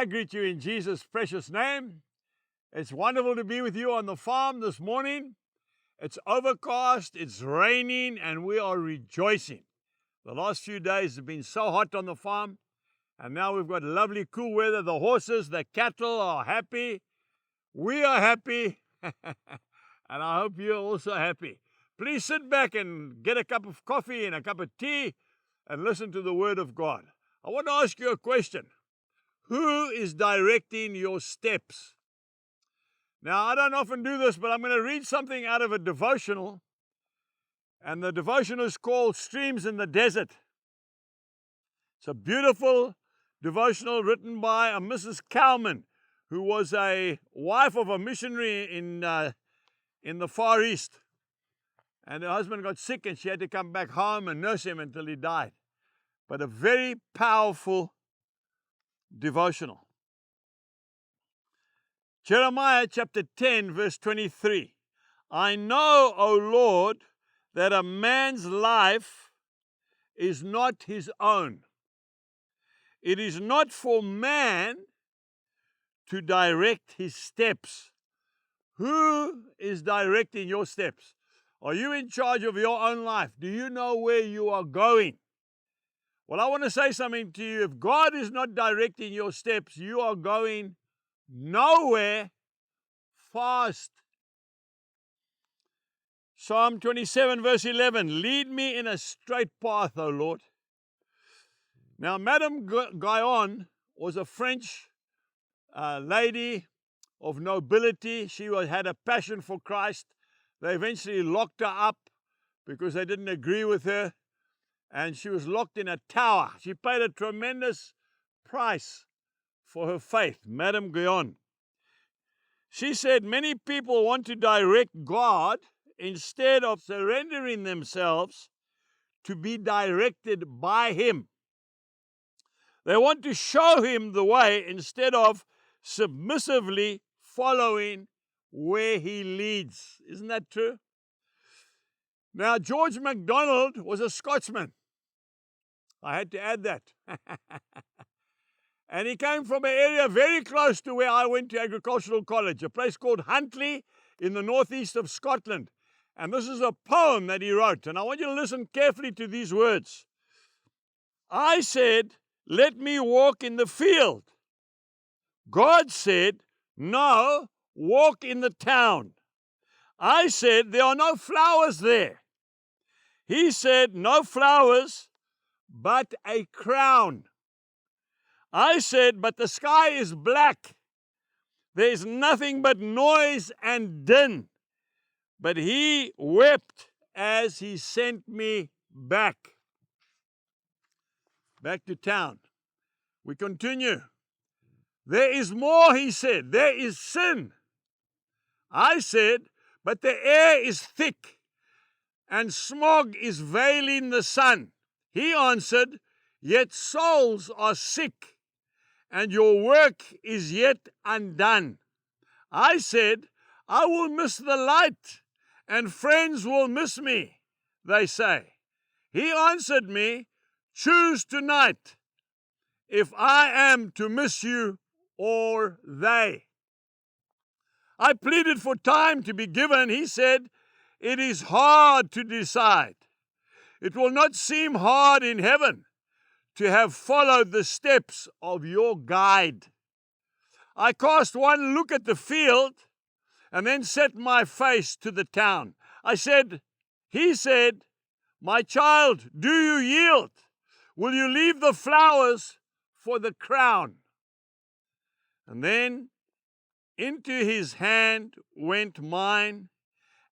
I greet you in Jesus' precious name. It's wonderful to be with you on the farm this morning. It's overcast, it's raining, and we are rejoicing. The last few days have been so hot on the farm, and now we've got lovely cool weather. The horses, the cattle are happy. We are happy, and I hope you're also happy. Please sit back and get a cup of coffee and a cup of tea and listen to the Word of God. I want to ask you a question. Who is directing your steps? Now, I don't often do this, but I'm going to read something out of a devotional, and the devotional is called Streams in the Desert. It's a beautiful devotional written by a Mrs. Cowman, who was a wife of a missionary in the Far East. And her husband got sick, and she had to come back home and nurse him until he died. But a very powerful devotional. Jeremiah chapter 10, verse 23. I know, O Lord, that a man's life is not his own. It is not for man to direct his steps. Who is directing your steps? Are you in charge of your own life? Do you know where you are going? Well, I want to say something to you. If God is not directing your steps, you are going nowhere fast. Psalm 27, verse 11. Lead me in a straight path, O Lord. Now, Madame Guyon was a French lady of nobility. She had a passion for Christ. They eventually locked her up because they didn't agree with her, and she was locked in a tower. She paid a tremendous price for her faith, Madame Guyon. She said many people want to direct God instead of surrendering themselves to be directed by Him. They want to show Him the way instead of submissively following where He leads. Isn't that true? Now, George MacDonald was a Scotsman. I had to add that. And he came from an area very close to where I went to agricultural college, a place called Huntly in the northeast of Scotland. And this is a poem that he wrote. And I want you to listen carefully to these words. I said, let me walk in the field. God said, no, walk in the town. I said, there are no flowers there. He said, no flowers, but a crown. I said, but the sky is black. There is nothing but noise and din. But he wept as he sent me back to town. We continue. There is more, he said. There is sin. I said, but the air is thick and smog is veiling the sun. He answered, yet souls are sick and your work is yet undone. I said, I will miss the light and friends will miss me, they say. He answered me, choose tonight if I am to miss you or they. I pleaded for time to be given. He said, it is hard to decide. It will not seem hard in heaven to have followed the steps of your guide. I cast one look at the field and then set my face to the town. He said, my child, do you yield? Will you leave the flowers for the crown? And then into his hand went mine,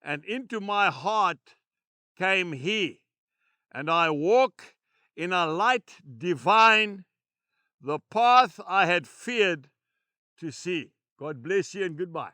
and into my heart came he. And I walk in a light divine, the path I had feared to see. God bless you and goodbye.